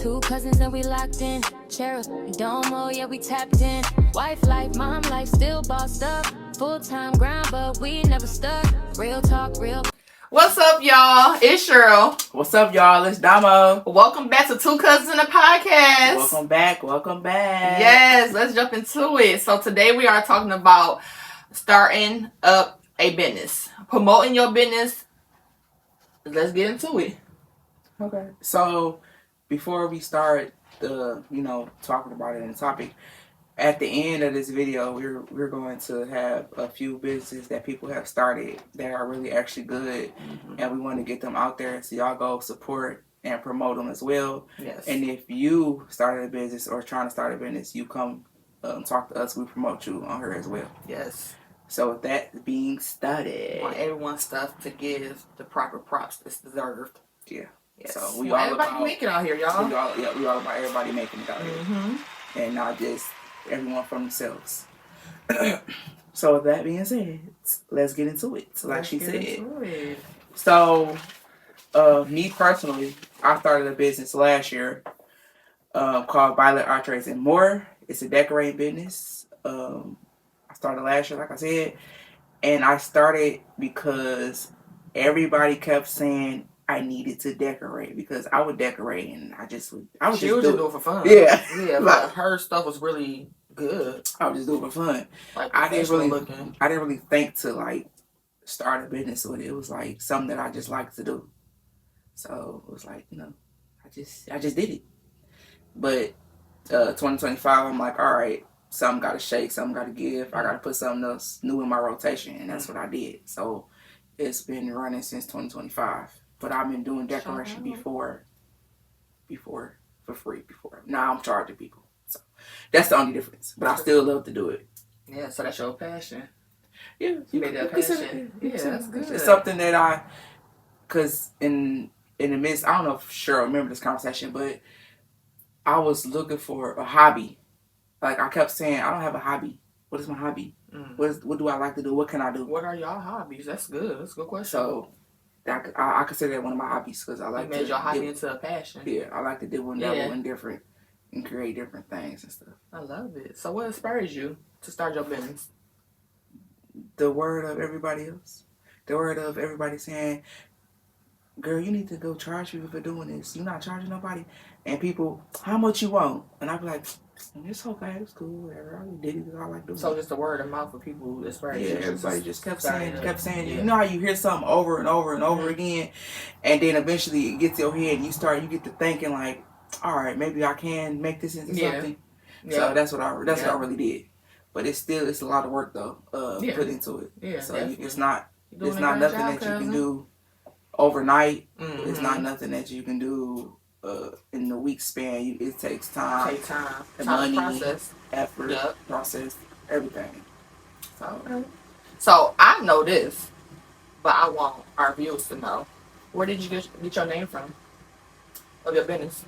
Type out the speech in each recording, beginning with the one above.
Two cousins and we locked in. Sheriff, Domo, yeah, we tapped in. Wife life, mom life, still bossed up. Full-time grind, but we never stuck. Real talk, real. What's up, y'all? It's Cheryl. What's up, y'all? It's Damo. Welcome back to Two Cousins in a Podcast. Welcome back. Welcome back. Yes, let's jump into it. So today we are talking about starting up a business, promoting your business. Let's get into it. Okay. So before we start talking about it in the topic, at the end of this video, we're going to have a few businesses that people have started that are really actually good, and we want to get them out there so y'all go support and promote them as well. Yes. And if you started a business or trying to start a business, you come talk to us. We promote you on her as well. Yes. So with that being started, I want everyone's stuff to give the proper props it's deserved. Yeah. Yes. So we all everybody about making out here, y'all. We all about everybody making it out here, and not just everyone for themselves. So with that being said, let's get into it. Like she said. So, me personally, I started a business last year called Violet Archways and More. It's a decorating business. I started last year, like I said, and I started because everybody kept saying I needed to decorate because I would decorate and I was just do it for fun. Yeah, yeah. But her stuff was really good. I was just doing it for fun. Like I didn't really think to like start a business with it. It was like something that I just like to do. So it was like, I just did it. But 2025, I'm like, all right, something got to shake, something got to give. I got to put something else new in my rotation, and that's what I did. So it's been running since 2025. But I've been doing decoration before for free before. Now I'm charging people. So that's the only difference. But I still love to do it. Yeah, so that's your passion. Yeah, you made that passion. Yeah, that's good. It's something that because in the midst, I don't know if Cheryl remember this conversation, but I was looking for a hobby. Like I kept saying, I don't have a hobby. What is my hobby? What do I like to do? What can I do? What are y'all hobbies? That's good. That's a good question. So I consider that one of my hobbies because I like to made your hobby into a passion. Yeah, I like to dabble in different and create different things and stuff. I love it. So what inspires you to start your business? The word of everybody else. The word of everybody saying, girl, you need to go charge people for doing this. You're not charging nobody. And people, how much you want? And I be like, it's okay, it's cool, whatever. I did it because I like doing it. So just the word of mouth of people inspiring you. Everybody just kept saying. Yeah. You know how you hear something over and over and over again, and then eventually it gets your head and you get to thinking like, all right, maybe I can make this into something. Yeah. So that's what I really did. But it's a lot of work though, put into it. Yeah, so it's not nothing that you can do overnight. It's not nothing that you can do in the week span. It takes time. Money, process, effort, process, everything. So I know this, but I want our viewers to know. Where did you get your name from? Of your business?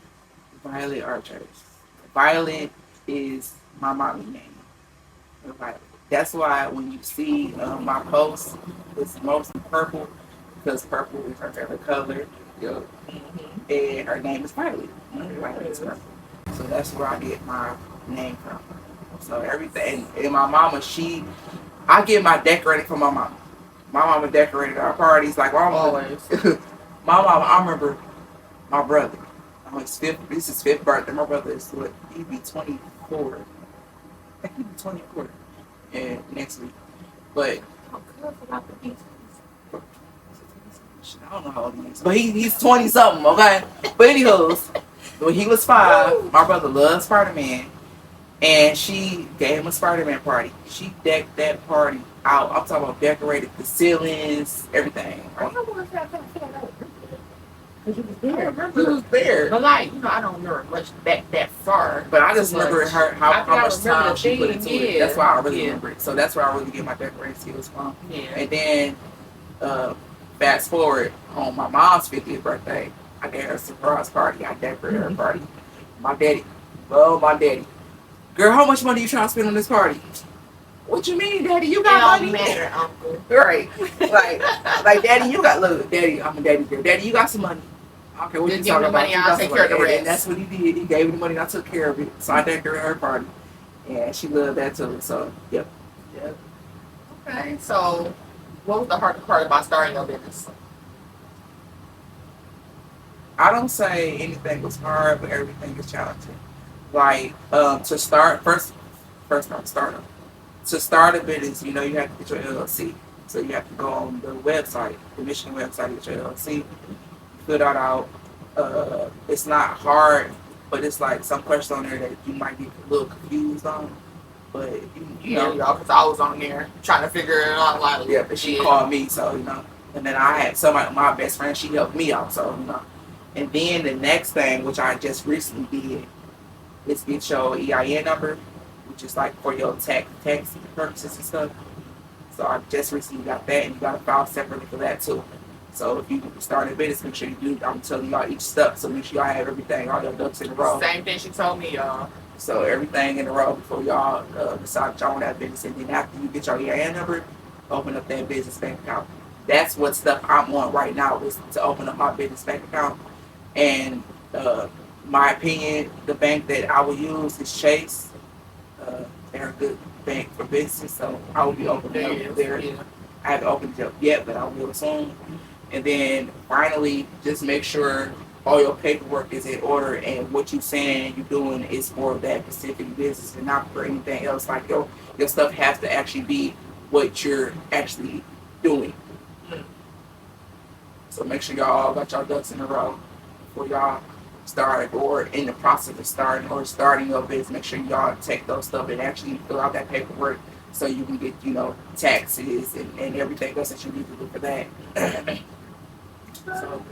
Violet Archways. Violet is my mommy name. Violet. That's why when you see my posts, it's mostly purple because purple is her favorite color. And her name is Violet. Violet is purple. So that's where I get my name from. So everything. And my mama, I get my decorating from my mama. My mama decorated our parties like always. My mama, I remember my brother. This is his 5th birthday. My brother is he'd be 24. I think he'd be 24 next week. But I don't know how old he is. But he's 20 something, okay? But anywho, when he was 5, my brother loved Spider-Man. And she gave him a Spider-Man party. She decked that party out. I'm talking about decorated the ceilings, everything. Right? Because you was there. But like, I don't remember much back that far. But I just remember how much time she put into it. That's why I really remember it. So that's where I really get my decorating skills from. Yeah. And then fast forward on my mom's 50th birthday, I gave her a surprise party. I decorated her party. My daddy. Girl, how much money you trying to spend on this party? What you mean, Daddy? You got money? It don't matter, Uncle. Right. Like, Daddy, you got, look, Daddy, I'm a daddy girl. Daddy, you got some money. Okay, what Just you give me talking the about? money, I'll take care of the And rest. that's what he did. He gave me the money, and I took care of it. So I decorated her party, and she loved that too. So yep. Okay, so what was the hardest part about starting your business? I don't say anything was hard, but everything is challenging. Like to start first time starter. To start a business, you know, you have to get your LLC. So you have to go on the website, the Michigan website, get your LLC, fill that out. It's not hard, but it's like some questions on there that you might get a little confused on. But you know, y'all, because I was on there trying to figure it out. Like, yeah. But she called me, so you know. And then I had somebody, my best friend, she helped me out, so you know. And then the next thing, which I just recently did, is get your EIN number, which is like for your tax purposes and stuff. So I just recently got that, and you got to file separately for that too. So if you start a business, make sure you do. I'm telling y'all each step, so make sure y'all have everything, all your ducks in a row. Same thing she told me, y'all. So everything in a row before y'all decide y'all want that business, and then after you get your EIN number, open up that business bank account. That's what stuff I'm on right now is to open up my business bank account. And my opinion, the bank that I will use is Chase. They're a good bank for business, so I will be opening up there. Yeah. I haven't opened it up yet, but I will soon. And then finally, just make sure all your paperwork is in order and what you're saying you're doing is for that specific business and not for anything else. Like your stuff has to actually be what you're actually doing. So make sure y'all all got y'all ducks in a row before y'all start or in the process of starting or starting your business. Make sure y'all take those stuff and actually fill out that paperwork so you can get, you know, taxes and everything else that you need to do for that. So,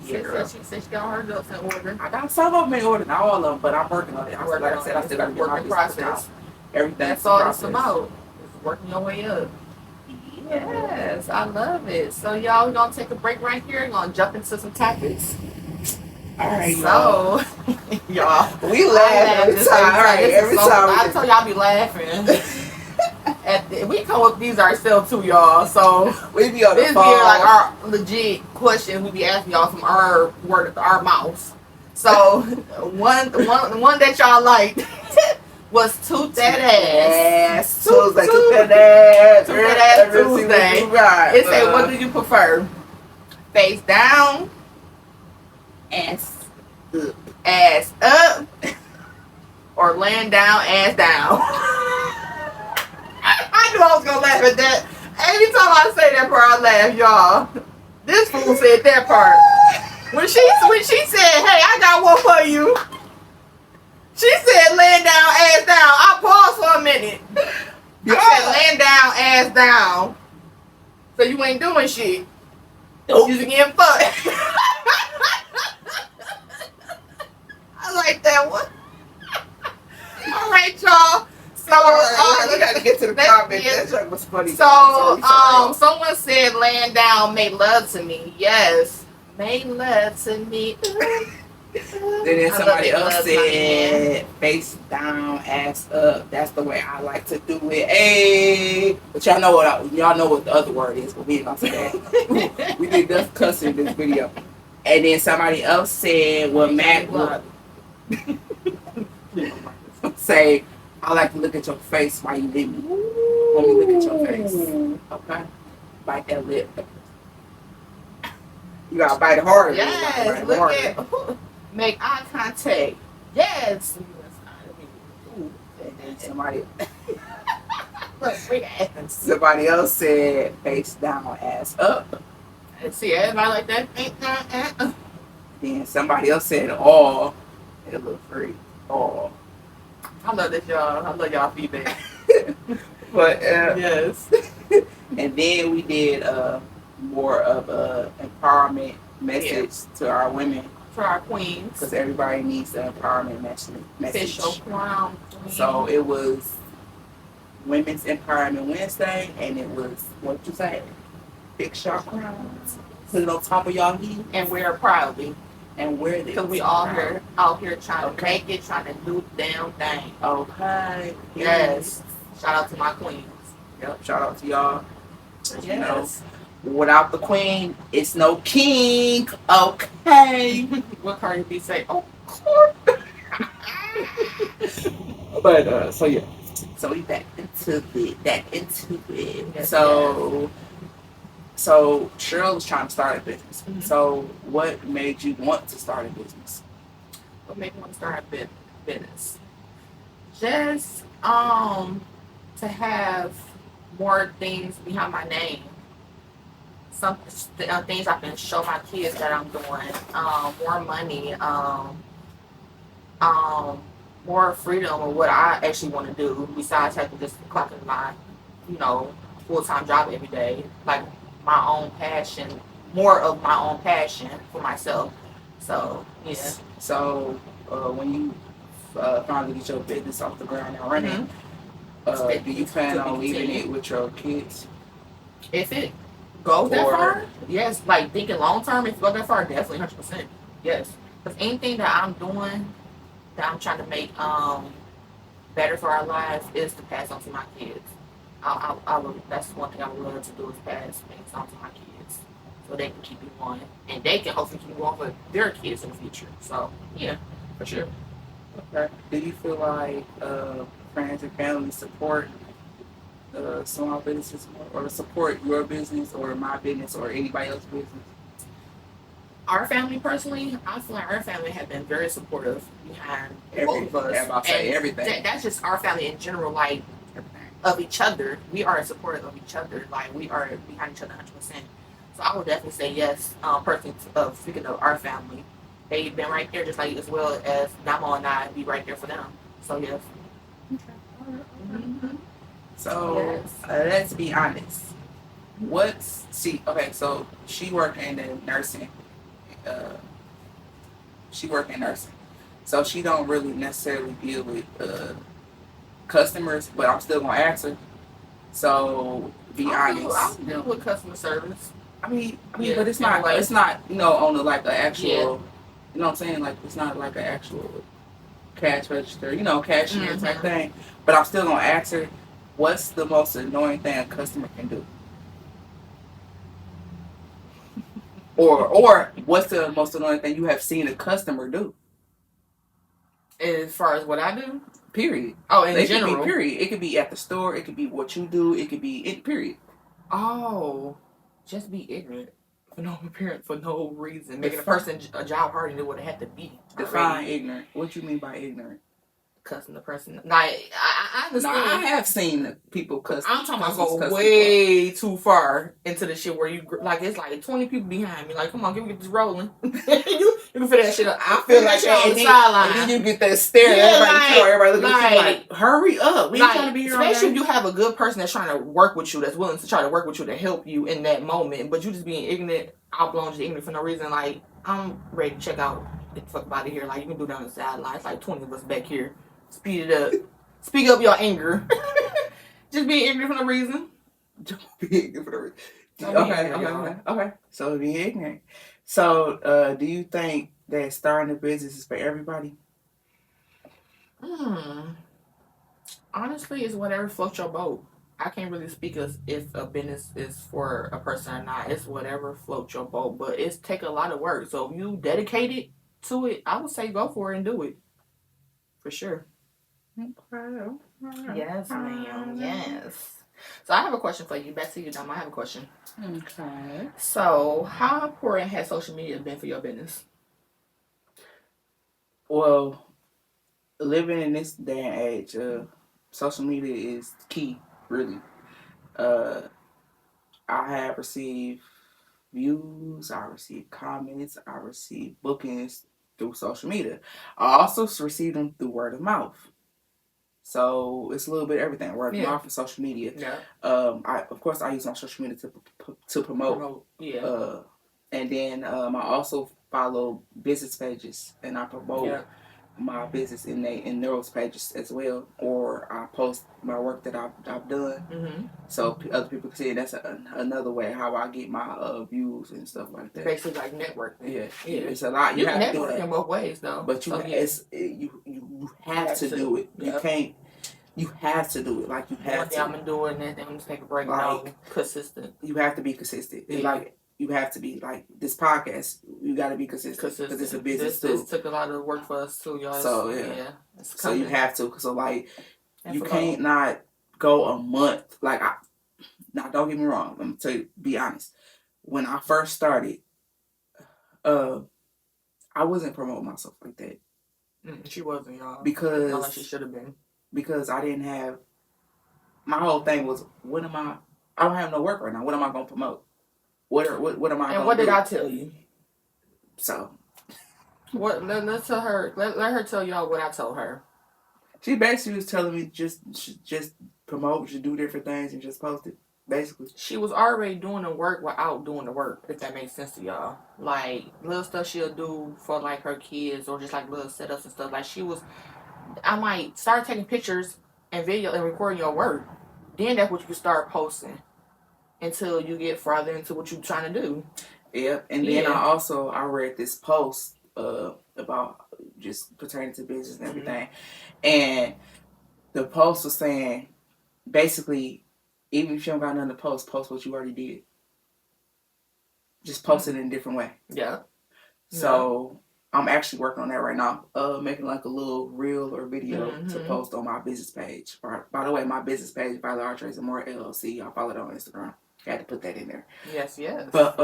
yeah. She said she got her ducks in order. I got some of them in order, not all of them, but I'm working on it. Like I said, I still got to get my working business process. Everything. That's all it's about. It's working your way up. Yes, I love it. So y'all, we're gonna take a break right here. We're gonna jump into some topics. All right, so y'all, we laugh every time. Every time. I told y'all I be laughing. We come up with these ourselves too, y'all. So we be on the this phone. be like our legit questions we be asking y'all from our word, our mouths. So one that y'all liked was Toot That Ass. Toot That Ass. Toot That Ass Tuesday. It said, what do you prefer? Face down, ass up, or laying down, ass down? I knew I was gonna laugh at that. Every time I say that part, I laugh, y'all. This fool said that part. When she said, "Hey, I got one for you," she said, "Laying down, ass down." I paused for a minute. I said, "Laying down, ass down." So you ain't doing shit. Nope. You just getting fucked. I like that one. All right, y'all. So we got to get to the comments. That joke was funny. So someone said, "Laying down, make love to me." Yes, make love to me. Then somebody else said, "Face down, ass up." That's the way I like to do it. Hey, but y'all know what the other word is, but we ain't gonna say that. We did just cussing in this video. And then somebody else said, "Well, Matt would say, I like to look at your face while you leave me. Let me look at your face. Okay, bite that lip. You gotta bite it harder. Yes, look at." Make eye contact. Yes. And somebody else said face down, ass up. See, everybody like that. Then somebody else said all. It looked free. All. I love this, y'all. I love y'all feedback. But yes. And then we did more of a empowerment message to our women. For our queens. Because everybody needs the empowerment message. Official crown queen. So it was Women's Empowerment Wednesday, and it was, what you say? Fix your crowns. Put it on top of y'all heels. And wear it proudly. And wear it. Because we all here out here trying to make it, trying to do the damn thing. Okay. Yes. Shout out to my queens. Yep. Shout out to y'all. Yes. You know, without the queen, it's no king. Okay. What Cardi B say? Oh, course. But so yeah. So we back into it. Yes, So Cheryl was trying to start a business. Mhm. So what made you want to start a business? What made me want to start a business? Just to have more things behind my name. Some things I can show my kids that I'm doing. More money. More freedom of what I actually want to do besides having to just clock in my, full-time job every day. Like my own passion, more of my own passion for myself. So yeah. So when you finally get your business off the ground and running, do you plan on leaving it with your kids? If it goes that far, yes. Like thinking long term, if it goes that far, definitely 100%. Yes. Because anything that I'm doing, that I'm trying to make better for our lives, is to pass on to my kids. I would, that's one thing I would love to do, is pass things on to my kids, so they can keep it going, and they can hopefully keep it going for their kids in the future. So yeah, for sure. Okay. Do you feel like friends and family support small businesses or support your business or my business or anybody else's business? Our family, personally, I feel like our family have been very supportive behind both of us. I'll say everything. That's just our family in general, like of each other. We are supportive of each other. Like we are behind each other 100%. So I would definitely say yes. Personally, speaking of our family, they've been right there, just like as well as Namo and I be right there for them. So yes. Okay. Mm-hmm. So let's be honest. So she worked in the nursing. So she don't really necessarily deal with customers, but I'm still gonna ask her. So be honest. I deal with customer service. I mean, but it's not on the like an actual. Yeah. You know what I'm saying? Like it's not like an actual cash register, cashier type thing. But I'm still gonna ask her, what's the most annoying thing a customer can do? Or what's the most annoying thing you have seen a customer do? As far as what I do? Period. Oh, in general? Could be period. It could be at the store. It could be what you do. It could be period. Oh, just be ignorant for no reason. Making a person a job harder than what it had to be. Define ignorant. What you mean by ignorant? Cussing the person. Like, I understand. No, I have seen people cuss. I'm talking about go way too far into the shit where you, like, it's like 20 people behind me. Like, come on, can we get this rolling? you can feel that shit up. I feel like that on the sideline. And then you get that stare. Everybody looking at you like, hurry up. We ain't trying to be here. Especially if you have a good person that's trying to work with you, that's willing to try to work with you to help you in that moment. But you just being ignorant, outblown, just ignorant for no reason. Like, I'm ready to check out. Get the fuck out of here. Like, you can do that on the sideline. It's like 20 of us back here. Speed it up. Speak up your anger. Just be ignorant for no reason. Don't be ignorant for no reason. Okay. So be ignorant. So, do you think that starting a business is for everybody? Honestly, it's whatever floats your boat. I can't really speak as if a business is for a person or not. It's whatever floats your boat. But it's take a lot of work. So if you dedicated to it, I would say go for it and do it. For sure. Okay. Yes, ma'am. Yes. So I have a question for you. Back to you, Dom. I have a question. Okay. So how important has social media been for your business? Well, living in this day and age, social media is key, really. I have received views, I received comments, I received bookings through social media. I also received them through word of mouth. So it's a little bit of everything, word of mouth and social media. Yeah. Of course, I use my social media to promote. Yeah. And then I also follow business pages, and I promote my business in those pages as well. Or I post my work that I've done, so other people can see it. That's another way how I get my views and stuff like that. Basically, like networking. Yeah. It's a lot. You have network in both ways, though. But you have to do it. You can't You have to do it. Like, you have One day to. I'm gonna do it, and then I'm just take a break. Like, No, consistent. You have to be consistent. Yeah. Like, you have to be, like, this podcast, you got to be consistent. Because it's a business, too. This took a lot of work for us, too, y'all. So, yeah. It's So, you coming. have to. So, like, And you for can't not go a month. Like, now, don't get me wrong. Let me tell you, be honest. When I first started, I wasn't promoting myself like that. She wasn't, y'all. Because not like she should have been. Because I didn't have. My whole thing was, I don't have no work right now. What am I going to promote? What am I going to do? And what did I tell you? So. Let's tell her. Let her tell y'all what I told her. She basically was telling me just promote, just do different things and just post it. Basically. She was already doing the work without doing the work, if that makes sense to y'all. Like, little stuff she'll do for, like, her kids, or just, like, little setups and stuff. Like, I might start taking pictures and video and recording your work. Then that's what you can start posting until you get farther into what you're trying to do. Yep. And then I read this post about just pertaining to business and everything. And the post was saying, basically, even if you don't got nothing to post what you already did. Just post it in a different way. Yeah. So I'm actually working on that right now. Making like a little reel or video to post on my business page. By the way, my business page, Violet R. Trace Amore LLC. Y'all follow it on Instagram. I had to put that in there. Yes. But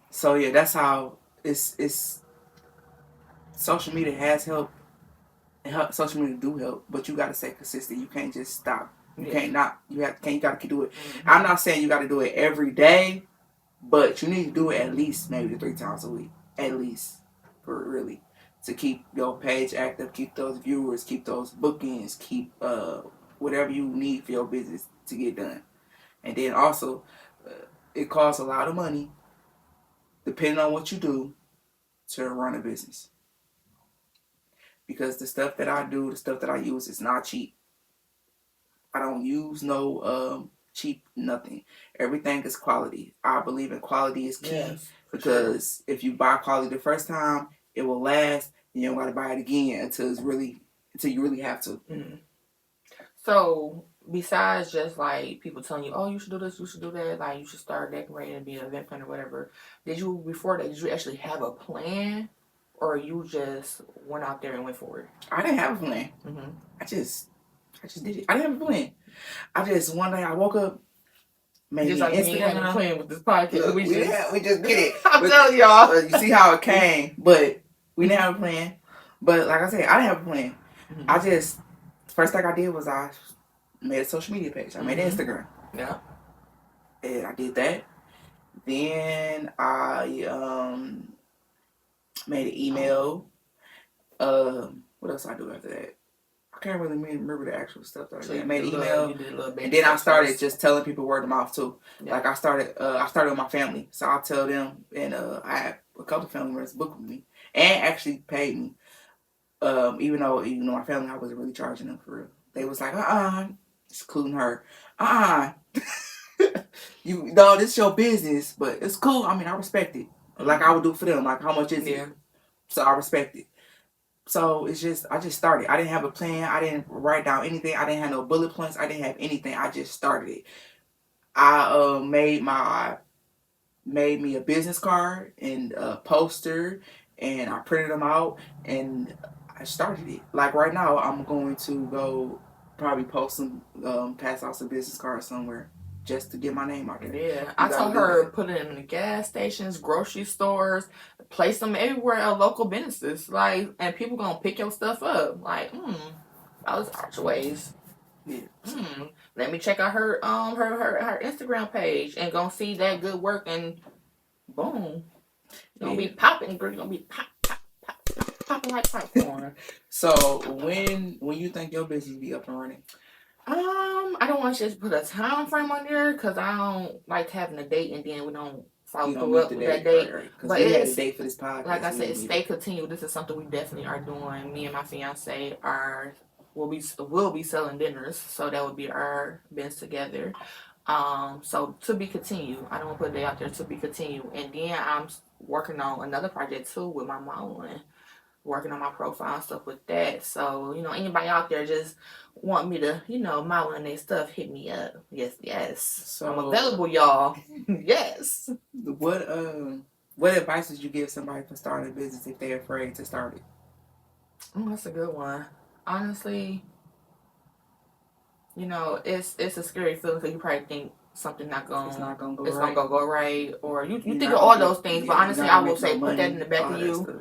so yeah, that's how it's social media has helped. Social media do help, but you gotta stay consistent. You can't just stop. You gotta do it. I'm not saying you gotta do it every day, but you need to do it at least maybe 3 times a week. At least. For really. To keep your page active, keep those viewers, keep those bookings, keep whatever you need for your business to get done. And then also, it costs a lot of money, depending on what you do, to run a business. Because the stuff that I do, the stuff that I use is not cheap. I don't use no cheap nothing. Everything is quality. I believe in quality is key. Yes, because if you buy quality the first time, it will last. And you don't got to buy it again until you really have to. Mm-hmm. So, besides just like people telling you, oh, you should do this, you should do that, like you should start decorating and be an event planner or whatever, did you actually have a plan? Or you just went out there and went for it? I didn't have a plan. Mm-hmm. I just did it. I didn't have a plan. One day I woke up, made just like Instagram. Me playing with this podcast. Look, we just did it. I'm telling y'all. You see how it came, but we didn't have a plan. But like I said, I didn't have a plan. Mm-hmm. First thing I did was I made a social media page. I made an Instagram. Yeah. And I did that. Then I made an email. What else I do after that? I can't really remember the actual stuff that I did. I made an email, and then I started just telling people word of mouth too. Yeah. Like I started with my family, so I'll tell them, and I had a couple of family members book with me and actually paid me. Even though my family, I wasn't really charging them for real. They was like, including her, this is your business, but it's cool. I mean, I respect it. Like I would do for them. Like, how much is it? So I respect it. So I just started. I didn't have a plan. I didn't write down anything. I didn't have no bullet points. I didn't have anything. I just started it. I made me a business card and a poster, and I printed them out, and I started it. Like right now, I'm going to go probably post some, pass out some business cards somewhere. Just to get my name out there. Yeah, I told her put it in the gas stations, grocery stores, place them everywhere at local businesses. Like, and people gonna pick your stuff up. Like, all those archways. Yeah. Let me check out her Instagram page and gonna see that good work, and boom, it's gonna be popping. It's gonna be popping like popcorn. So when you think your business be up and running? I don't want to just put a time frame on there because I don't like having a date and then we don't follow through up with that date. Right. But we had a date for this podcast. Like I said, stay continued. This is something we definitely are doing. Me and my fiance will be selling dinners, so that would be our business together. So to be continued. I don't want to put a date out there, to be continued. And then I'm working on another project too with my modeling. working on my profile and stuff with that. So, you know, anybody out there just want me to, you know, model and their stuff, hit me up. Yes. So, I'm available, y'all. Yes. What advice would you give somebody for starting a business if they're afraid to start it? Oh, that's a good one. Honestly, you know, it's a scary feeling because you probably think something It's not gonna go it's right. gonna go right, or you You're think not of all gonna those get- things. yeah, But honestly, you're I not will gonna say make no put that money, in the back all of that you. stuff.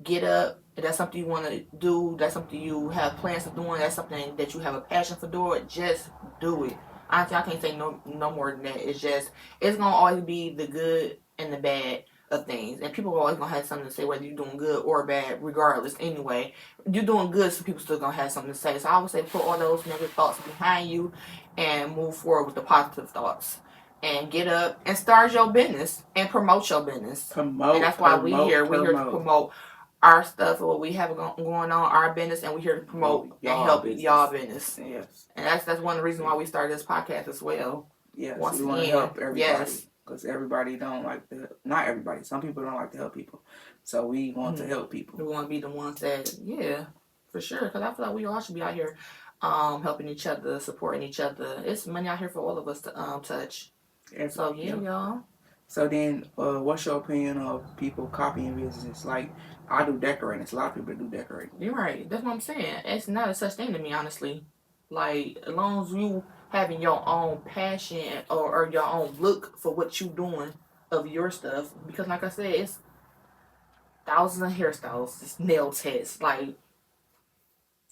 Get up. If that's something you want to do, that's something you have plans of doing, that's something that you have a passion for doing, just do it. Honestly, I can't say no more than that. It's gonna always be the good and the bad of things, and people are always gonna have something to say whether you're doing good or bad. Regardless, anyway, you're doing good, so people still gonna have something to say. So I would say put all those negative thoughts behind you and move forward with the positive thoughts. And get up and start your business and promote your business. Promote. And that's why we're here. We're here to promote our stuff or what we have going on, our business, and we're here to promote and help y'all business. Yes. And that's one of the reasons why we started this podcast as well. Yes. Once we want to again, help everybody. yes. Because everybody don't like to, not everybody, some people don't like to help people. So we want to help people. We want to be the ones that, yeah, for sure. Because I feel like we all should be out here helping each other, supporting each other. It's money out here for all of us to touch. So, yeah, y'all. So then, what's your opinion of people copying businesses? Like, I do decorating. A lot of people do decorating. You're right. That's what I'm saying. It's not a such thing to me, honestly. Like, as long as you having your own passion or your own look for what you doing of your stuff. Because, like I said, it's thousands of hairstyles. It's nail tests. Like,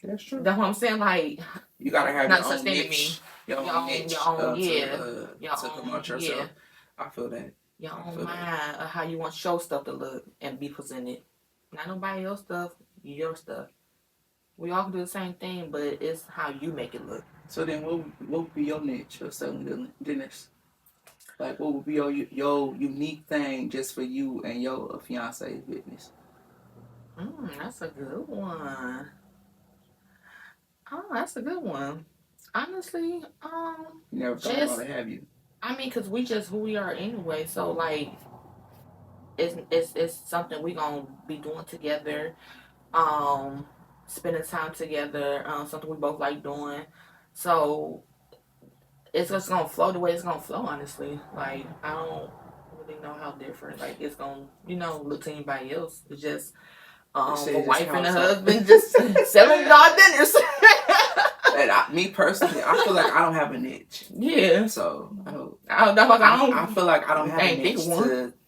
that's true. That's what I'm saying. Like, you gotta have not your such own thing niche. to me. Your own niche. To promote yourself. Yeah. I feel that. Your own mind of how you want your stuff to look and be presented. Not nobody else's stuff, your stuff. We all can do the same thing, but it's how you make it look. So then, what would be your niche of selling dinners? Like, what would be your unique thing just for you and your fiance's business? That's a good one. Oh, that's a good one. Honestly, you never thought about it, have you? I mean, cause we just who we are anyway. So like, it's something we gonna be doing together. Spending time together. Something we both like doing. So it's just gonna flow the way it's gonna flow. Honestly, like I don't really know how different like it's gonna look to anybody else. It's just a wife and a husband just selling y'all dinners. And me personally, I feel like I don't have a niche. Yeah. So I feel like I don't have a niche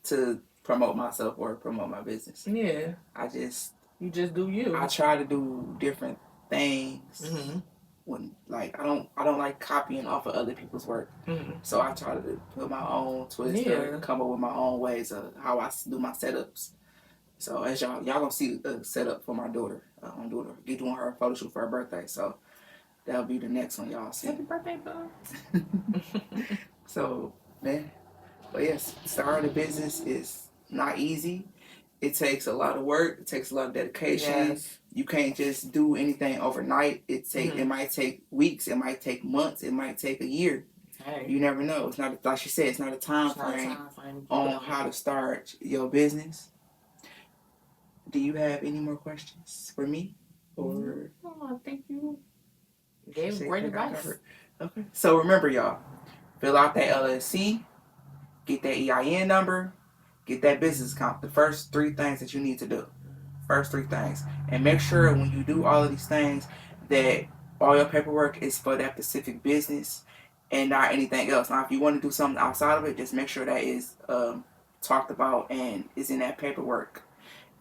to promote myself or promote my business. Yeah. You just do you. I try to do different things. Mm-hmm. When like I don't like copying off of other people's work. Mm-hmm. So I try to put my own twist or come up with my own ways of how I do my setups. So as y'all gonna see the setup for my daughter. I'm doing her photo shoot for her birthday. So that'll be the next one y'all see. Happy birthday, bud. So man, but yes, starting a business is not easy. It takes a lot of work. It takes a lot of dedication. Yes. You can't just do anything overnight. It might take weeks. It might take months. It might take a year. Hey. You never know. It's not like she said. It's not a time frame on how to start your business. Do you have any more questions for me? Or I think you gave great advice. Okay. So remember, y'all, fill out that LLC, get that EIN number, get that business account. The first 3 things that you need to do. First 3 things. And make sure when you do all of these things that all your paperwork is for that specific business and not anything else. Now, if you want to do something outside of it, just make sure that is talked about and is in that paperwork.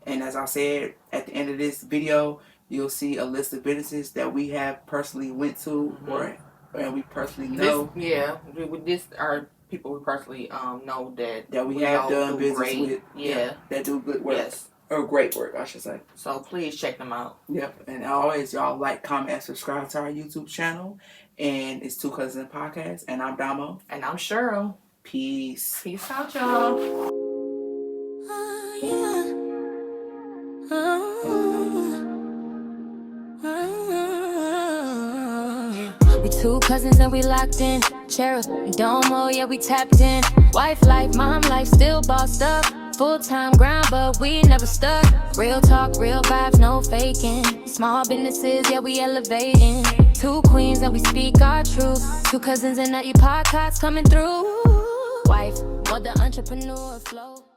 And as I said, at the end of this video, you'll see a list of businesses that we have personally went to and we personally know. This are people we personally know that we have done business with. Yeah. That do good work. Yes. Or great work, I should say. So please check them out. Yep. And always, y'all like, comment, and subscribe to our YouTube channel. And it's Two Cousins Podcast. And I'm Damo. And I'm Cheryl. Peace. Peace out, y'all. We 2 cousins and we locked in. Cheryl, Domo, yeah, we tapped in. Wife life, mom life, still bossed up. Full-time grind, but we never stuck. Real talk, real vibes, no faking. Small businesses, yeah, we elevating. 2 queens and we speak our truth. 2 cousins and nutty podcasts coming through. Wife, mother, entrepreneur, flow.